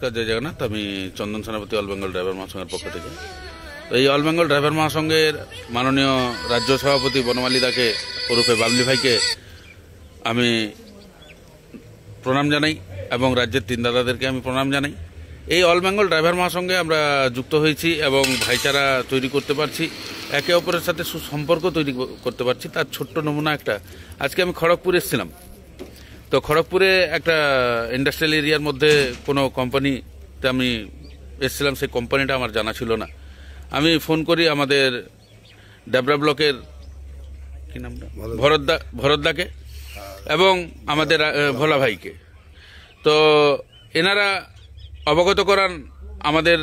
নমস্কার, জয় জগন্নাথ। আমি চন্দন সেনাপতি অল বেঙ্গল ড্রাইভার মহাসংঘের পক্ষ থেকে। এই অল বেঙ্গল ড্রাইভার মহাসংঘের মাননীয় রাজ্য সভাপতি বনমালী দাকে ওরফে বাবলি ভাইকে আমি প্রণাম জানাই এবং রাজ্যের তিন দাদাদেরকে আমি প্রণাম জানাই। এই অল বেঙ্গল ড্রাইভার মহাসংঘে আমরা যুক্ত হয়েছি এবং ভাইচারা তৈরি করতে পারছি, একে অপরের সাথে সুসম্পর্ক তৈরি করতে পারছি। তার ছোট্ট নমুনা একটা, আজকে আমি খড়গপুর এসেছিলাম। তো খড়গপুরে একটা ইন্ডাস্ট্রিয়াল এরিয়ার মধ্যে কোনো কোম্পানিতে আমি এসেছিলাম, সেই কোম্পানিটা আমার জানা ছিল না। আমি ফোন করি আমাদের ডাবরা ব্লকের কি নামটা ভরতদাকে এবং আমাদের ভোলা ভাইকে। তো এনারা অবগত করান আমাদের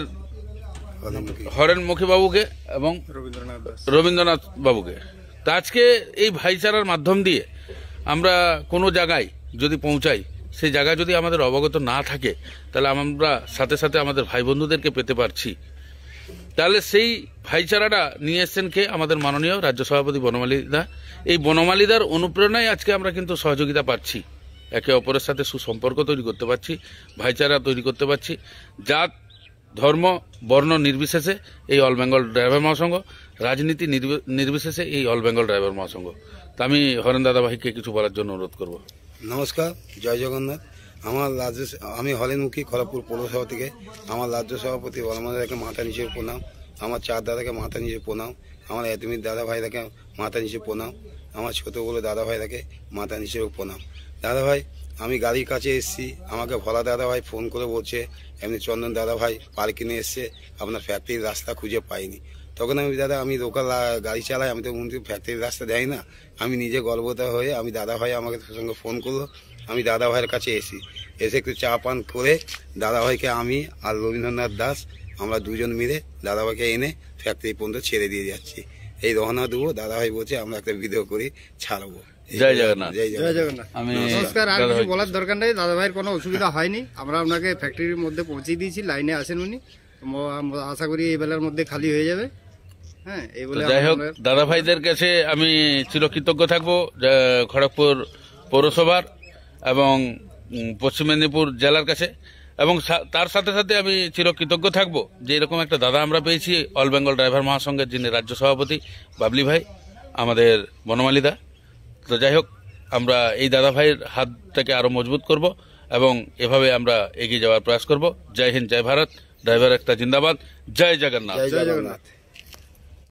হরেনমুখী বাবুকে এবং রবীন্দ্রনাথ বাবুকে। তা আজকে এই ভাইচারার মাধ্যম দিয়ে আমরা কোনো জায়গায় যদি পৌঁছাই, সেই জায়গায় যদি আমাদের অবগত না থাকে, তাহলে আমরা সাথে সাথে আমাদের ভাই বন্ধুদেরকে পেতে পারছি। তাহলে সেই ভাইচারাটা নিয়ে এসছেন কে? আমাদের মাননীয় রাজ্য সভাপতি বনমালী দা। এই বনমালী দার অনুপ্রেরণায় আজকে আমরা কিন্তু সহযোগিতা পাচ্ছি, একে অপরের সাথে সুসম্পর্ক তৈরি করতে পারছি, ভাইচারা তৈরি করতে পারছি। জাত ধর্ম বর্ণ নির্বিশেষে এই অল বেঙ্গল ড্রাইভার মহাসংঘ, রাজনীতি নির্বিশেষে এই অল বেঙ্গল ড্রাইভার মহাসংঘ। তা আমি হরেন দাদা ভাইকে কিছু বলার জন্য অনুরোধ করব। নমস্কার, জয় জগন্নাথ। আমি হরেনমুখী খড়গপুর পৌরসভা থেকে আমার রাজ্য সভাপতি বনমালী দাকে মাথা নিচে প্রণাম, আমার চার দাদাকে মাথা নিচে প্রণাম, আমার এতমির দাদা ভাইদাকে মাথা নিচে প্রণাম, আমার ছোটো বলে দাদা ভাইদাকে মাথা নিচেও প্রণাম। দাদা ভাই, আমি গাড়ির কাছে এসেছি, আমাকে ভোলা দাদা ভাই ফোন করে বলছে এমনি চন্দন দাদা ভাই পার্কিংয়ে এসছে, আপনার ফ্যাক্টরির রাস্তা খুঁজে পাইনি। তখন আমি লোকাল গাড়ি চালাই, আমি তো ফ্যাক্টরির রাস্তা দেয় না। আমি নিজে গর্বতা হয়ে আমি দাদা ভাই আমাকে সঙ্গে ফোন করলো, আমি দাদা ভাইয়ের কাছে এসে একটু চা পান করে দাদা ভাইকে আমি আর রবীন্দ্রনাথ দাস আমরা দুজন মিলে দাদা ভাইকে এনে ফ্যাক্টরি পর্যন্ত ছেড়ে দিয়ে যাচ্ছি। এই রওনা দেবো, দাদা ভাই বলছে আমরা একটা ভিডিও করে ছাড়বো। জয় জগন্নাথ। জয় জগন্নাথ। আমি নমস্কার। আর কিছু বলার দরকার নেই, দাদা ভাইয়ের কোনো অসুবিধা হয়নি। আমরা আপনাকে ফ্যাক্টরির মধ্যে পৌঁছে দিয়েছি, লাইনে আসেন উনি, আশা করি এই বেলার মধ্যে খালি হয়ে যাবে। হ্যাঁ, এই বলে যাই হোক, দাদা ভাইদের কাছে আমি চিরকৃতজ্ঞ থাকবো, খড়গপুর পৌরসভার এবং পশ্চিম মেদিনীপুর জেলার কাছে, এবং তার সাথে সাথে আমি চিরকৃতজ্ঞ থাকবো যে এরকম একটা দাদা আমরা পেয়েছি অল বেঙ্গল ড্রাইভার মহাসংঘের, যিনি রাজ্য সভাপতি বাবলি ভাই, আমাদের বনমালী দা। তো যাই হোক, আমরা এই দাদা ভাইয়ের হাতটাকে আরো মজবুত করব এবং এভাবে আমরা এগিয়ে যাওয়ার প্রয়াস করব। জয় হিন্দ, জয় ভারত, ড্রাইভার একটা জিন্দাবাদ, জয় জগন্নাথ। জয় জগন্নাথ।